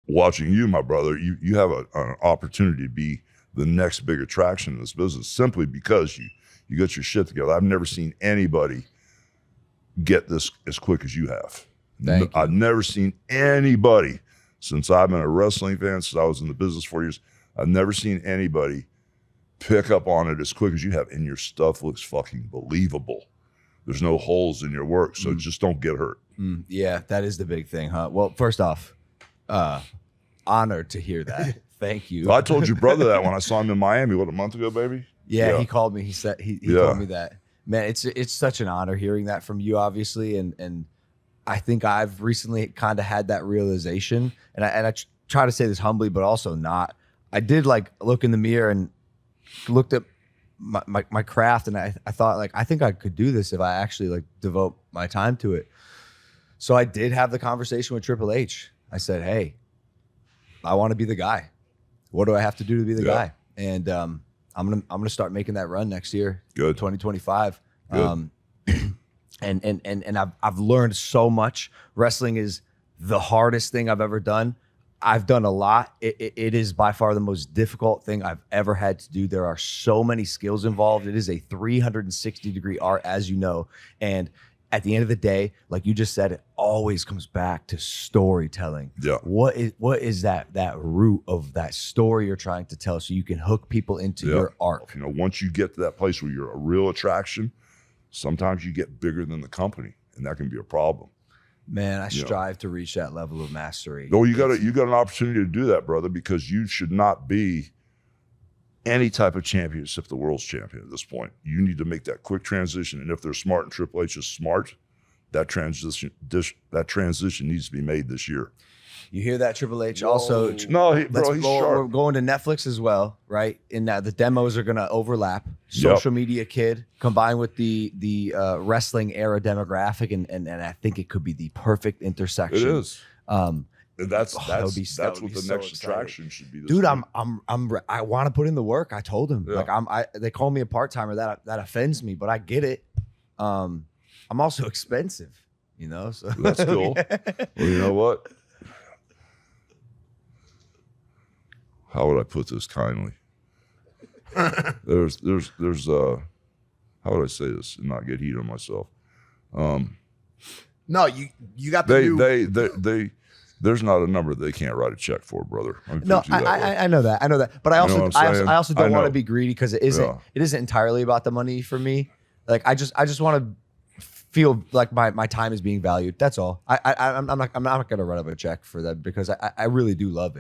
watching you, my brother, you have an opportunity to be the next big attraction in this business simply because you got your shit together. I've never seen anybody get this as quick as you have. I've never seen anybody since I've been a wrestling fan, since I was in the business 4 years, I've never seen anybody pick up on it as quick as you have. And your stuff looks fucking believable. There's no holes in your work, so just don't get hurt. Yeah, that is the big thing, huh? Well, first off, honored to hear that. Thank you. I told your brother that when I saw him in Miami, a month ago, baby? Yeah, he called me. He said he told me that. Man, it's such an honor hearing that from you, obviously, and I think I've recently kind of had that realization, and I try to say this humbly, but also not. I did like look in the mirror and looked at my craft, and I thought like I think I could do this if I actually like devote my time to it. So I did have the conversation with Triple H. I said, "Hey, I want to be the guy. What do I have to do to be the guy?" And I'm gonna start making that run next year. Good. 2025. Good. And I've learned so much. Wrestling is the hardest thing I've ever done. I've done a lot. It is by far the most difficult thing I've ever had to do. There are so many skills involved. It is a 360-degree art, as you know. And at the end of the day, like you just said, it always comes back to storytelling. Yeah. What is that root of that story you're trying to tell so you can hook people into your arc? You know, once you get to that place where you're a real attraction, sometimes you get bigger than the company, and that can be a problem. Man, I strive to reach that level of mastery. No, you got an opportunity to do that, brother, because you should not be any type of champion except the world's champion at this point. You need to make that quick transition, and if they're smart and Triple H is smart, that transition needs to be made this year. You hear that, Triple H? Also, he's sharp. We're going to Netflix as well, right? In that the demos are going to overlap. Social media kid combined with the wrestling era demographic, and I think it could be the perfect intersection. It is. That's what the so next attraction should be. Dude, I want to put in the work. I told him they call me a part timer. That offends me, but I get it. I'm also expensive, you know. So that's cool. Well, you know what? How would I put this kindly? There's how would I say this and not get heat on myself? No, you got the there's not a number they can't write a check for, brother. No, I know that. But I also don't want to be greedy because it isn't entirely about the money for me. Like I just want to feel like my time is being valued. That's all. I'm not gonna write up a check for that because I really do love it.